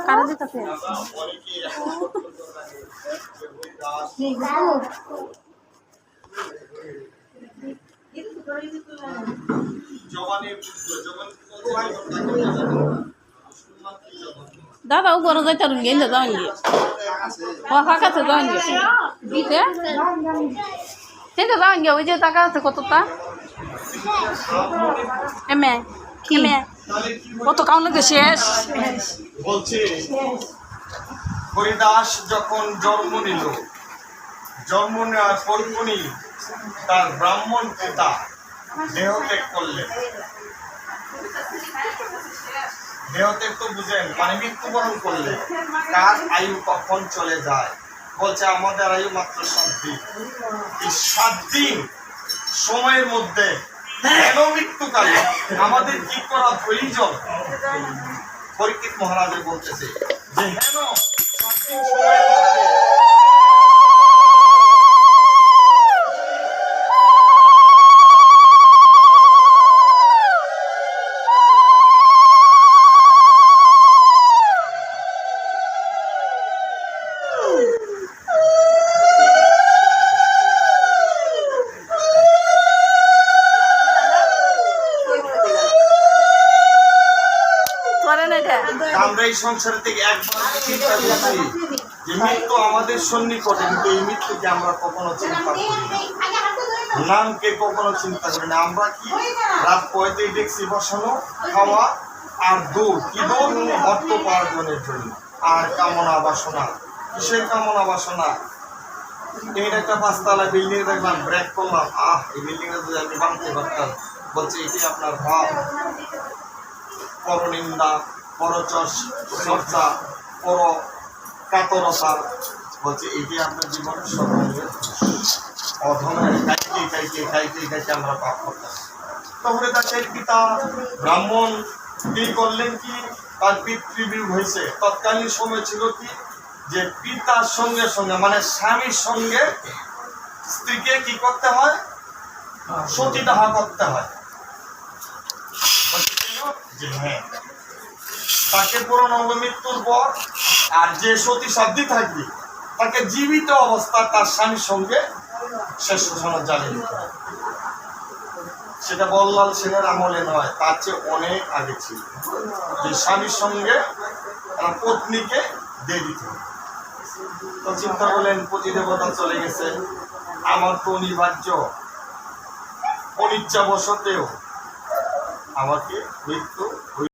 কারা দিতেছে দাদা উপরে যাইতে গেলে যাওয়ান গিয়ে ফাঁকাতে যাওয়ান গিয়ে দিতে যাওয়ান গিয়ে ওই যে টাকা আছে কতটা এমএ কি কত কাউন্ট শেষ বলছি হরিদাস যখন জন্ম নিল, জন্ম নেওয়ার পরপরই তার ব্রাহ্মণ পিতা দেহত্যাগ করলেন। দেহত্যাগ তো বুঝেন, মানে মৃত্যুবরণ করলেন। কার আয়ু কখন চলে যায়? বলছে আমাদের আয়ু মাত্র 7 দিন। এই 7 দিন সময়ের মধ্যে কেন মৃত্যুকালে আমাদের কি করা প্রয়োজন? পরীক্ষিত মহারাজের বলতেছে যে হেন 7 দিন সময়ের মধ্যে আমরা এই সংসার থেকে একবার চিন্তা করছি যে মৃত্যু আমাদের সন্নিকটে, কিন্তু এই মৃত্যুকে আমরা কখনো চিন্তা করি না, নামকে কখনো চিন্তা করি না। আমরা কি রাত 5টায় দেখছি বসানো, খাওয়া আর দৌড়, কি দৌড়? অর্থ উপার্জনের জন্য। আর কামনা বাসনা, কিসের কামনা বাসনা? এটা একটা 5তলা বিল্ডিং দেখলাম, ব্রেক করলাম, এই বিল্ডিংটা যদি আমি বানাতে পারতাম। বলছে এটি আপনার ভাব, পরনিন্দা, পরচর্চা, পর কাতরতা। বলছে এটি আপনার জীবনের সর্বনিম্ন অধমের কাইতে আমরা পাপ করতাম। তাহলে তার পিতা ব্রাহ্মণ তিনি করলেন কি? তার পিতৃবিয়োগ হয়েছে। তৎকালীন সময় ছিল কি যে পিতার সঙ্গে সঙ্গে, মানে স্বামীর সঙ্গে স্ত্রীকে কি করতে হয়? সতীদাহ করতে হয়। যে হ্যাঁ, তাকে পূর্ণাঙ্গ মৃত্যুর পর আর যে সতী সাধ্যি থাকবে তাকে জীবিত অবস্থা তার স্বামীর সঙ্গে শেষ শ্মশানে জ্বালিয়ে দিতে হয়। সেটা বল্লাল সেনের আমলে নয়, তার চেয়ে অনেক আগে ছিল যে স্বামীর সঙ্গে তার পত্নীকে দিয়ে দিত। তো চিন্তা করলেন পতিদেবতা চলে গেছে, আমার তো অনিবার্য, অনিচ্ছাবশতেও আমাকে মৃত্যু